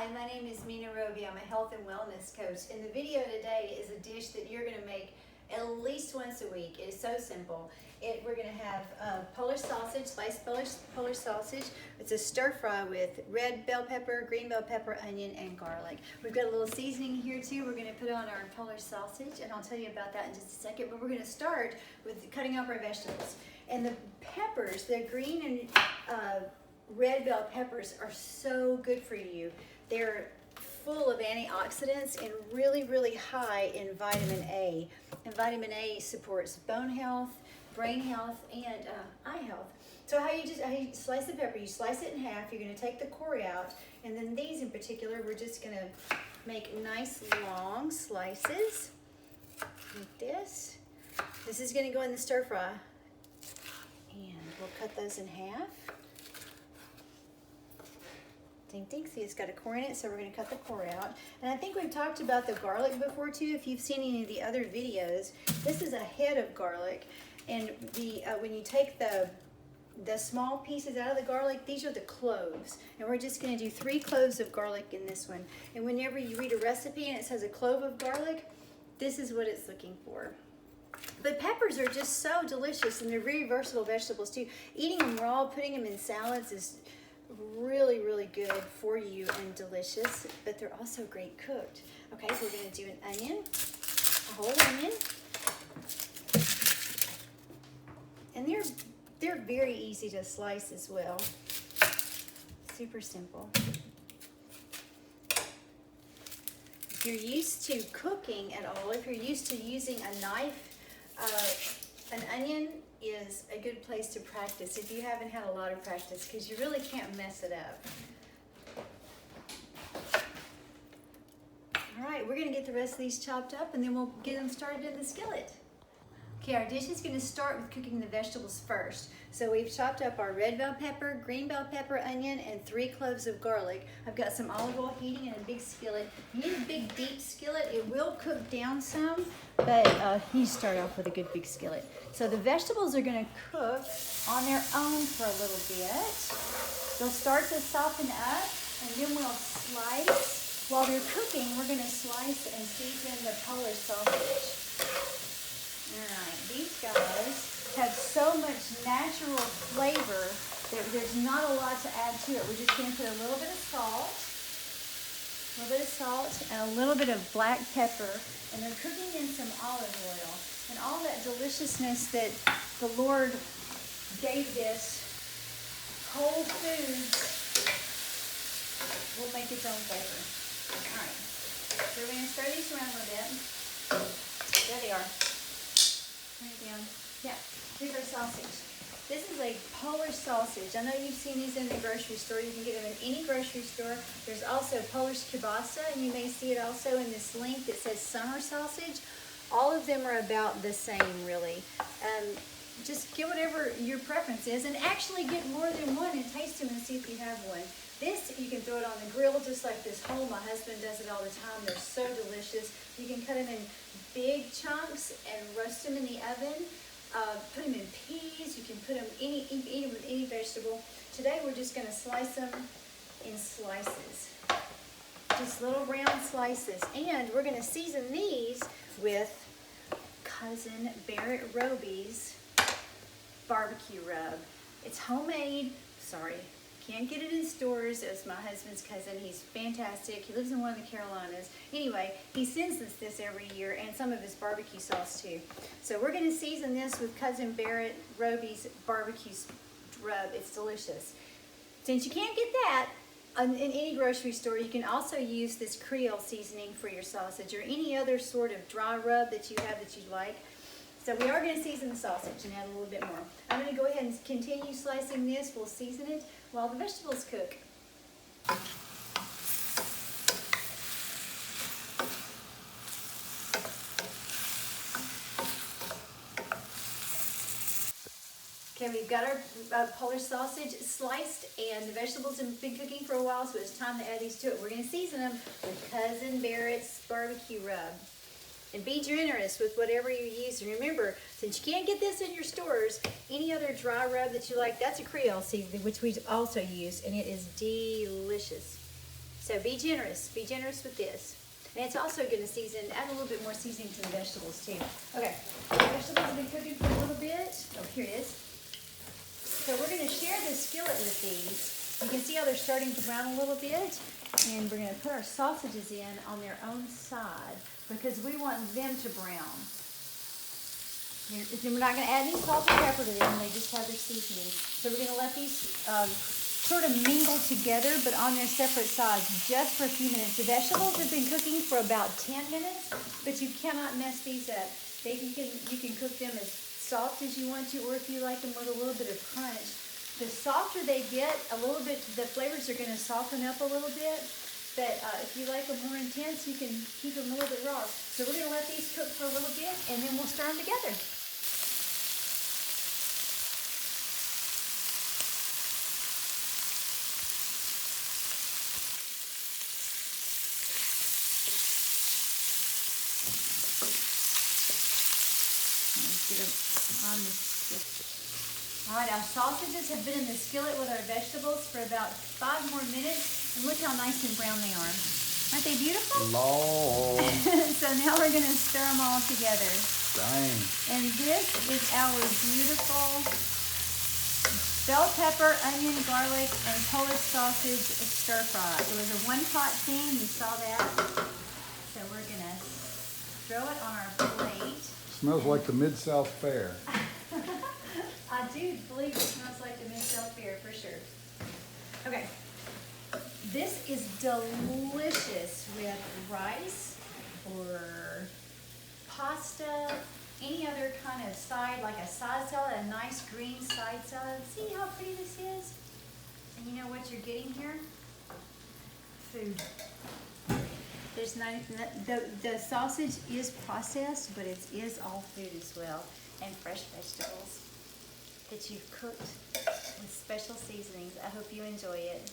Hi, my name is Mina Roby. I'm a health and wellness coach, and the video today is a dish that you're going to make at least once a week. It is so simple. We're going to have Polish sausage, sliced Polish sausage. It's a stir fry with red bell pepper, green bell pepper, onion, and garlic. We've got a little seasoning here too. We're going to put on our Polish sausage, and I'll tell you about that in just a second. But we're going to start with cutting up our vegetables. And the peppers, the green and red bell peppers are so good for you. They're full of antioxidants and really, really high in vitamin A. And vitamin A supports bone health, brain health, and eye health. So how you slice the pepper, you slice it in half. You're going to take the core out, and then these in particular, we're just going to make nice long slices like this. This is going to go in the stir fry, and we'll cut those in half. Ding, ding. See, it's got a core in it, so we're going to cut the core out. And I think we've talked about the garlic before too. If you've seen any of the other videos, this is a head of garlic, and when you take the small pieces out of the garlic, these are the cloves, and we're just going to do 3 cloves of garlic in this one. And whenever you read a recipe and it says a clove of garlic, this is what it's looking for. But peppers are just so delicious, and they're very versatile vegetables too. Eating them raw, putting them in salads is really, really good for you and delicious, but they're also great cooked. Okay, so we're going to do an onion, a whole onion, and they're very easy to slice as well. Super simple. If you're used to cooking at all, if you're used to using a knife, an onion is a good place to practice if you haven't had a lot of practice, because you really can't mess it up. All right, we're going to get the rest of these chopped up, and then we'll get them started in the skillet. Okay, our dish is going to start with cooking the vegetables first. So we've chopped up our red bell pepper, green bell pepper, onion, and 3 cloves of garlic. I've got some olive oil heating in a big skillet. You need a big deep skillet. It will cook down some, but you start off with a good big skillet. So the vegetables are going to cook on their own for a little bit. They'll start to soften up, and then we'll slice. While they're cooking, we're going to slice and season the Polish sausage. Alright, these guys have so much natural flavor that there's not a lot to add to it. We're just going to put a little bit of salt, and a little bit of black pepper, and they're cooking in some olive oil. And all that deliciousness that the Lord gave this whole food will make its own flavor. Alright, so we're going to stir these around a little bit. There they are. Down. Yeah, here's our sausage. This is a Polish sausage. I know you've seen these in the grocery store. You can get them in any grocery store. There's also Polish kielbasa, and you may see it also in this link that says summer sausage. All of them are about the same, really. Just get whatever your preference is, and actually get more than one and taste them and see if you have one. This, you can throw it on the grill just like this whole. My husband does it all the time. They're so delicious. You can cut them in big chunks and roast them in the oven. Put them in peas. You can put them eat them with any vegetable. Today we're just going to slice them in slices. Just little round slices. And we're going to season these with Cousin Barrett Roby's barbecue rub. It's homemade. Sorry. Can't get it in stores. It's my husband's cousin. He's fantastic. He lives in one of the Carolinas. Anyway, he sends us this every year, and some of his barbecue sauce too. So we're going to season this with Cousin Barrett Roby's barbecue rub. It's delicious. Since you can't get that in any grocery store, you can also use this Creole seasoning for your sausage, or any other sort of dry rub that you have that you like. So we are going to season the sausage and add a little bit more. I'm going to go ahead and continue slicing this. We'll season it while the vegetables cook. Okay, we've got our Polish sausage sliced, and the vegetables have been cooking for a while, so it's time to add these to it. We're going to season them with Cousin Barrett's barbecue rub. And be generous with whatever you use. And remember, since you can't get this in your stores, any other dry rub that you like, that's a Creole seasoning, which we also use, and it is delicious. So be generous with this. And it's also going to season, add a little bit more seasoning to the vegetables too. Okay, the vegetables have been cooking for a little bit. Oh, here it is. So we're going to share this skillet with these. You can see how they're starting to brown a little bit. And we're going to put our sausages in on their own side because we want them to brown. We're not going to add any salt or pepper to them. They just have their seasoning. So we're going to let these sort of mingle together, but on their separate sides just for a few minutes. The vegetables have been cooking for about 10 minutes, but you cannot mess these up. You can cook them as soft as you want to, or if you like them with a little bit of crunch. The softer they get, the flavors are going to soften up a little bit. But if you like them more intense, you can keep them a little bit raw. So we're going to let these cook for a little bit, and then we'll stir them together. Let's get them on the skillet. All right, our sausages have been in the skillet with our vegetables for about 5 more minutes. And look how nice and brown they are. Aren't they beautiful? Lord. So now we're going to stir them all together. Dang. And this is our beautiful bell pepper, onion, garlic, and Polish sausage stir fry. It was a one-pot thing. You saw that. So we're going to throw it on our plate. Smells like the Mid-South Fair. I do believe it smells like the Mid-South Fair for sure. Okay. This is delicious with rice or pasta, any other kind of side, like a side salad, a nice green side salad. See how pretty this is? And you know what you're getting here? Food. There's the sausage is processed, but it is all food as well, and fresh vegetables that you've cooked with special seasonings. I hope you enjoy it.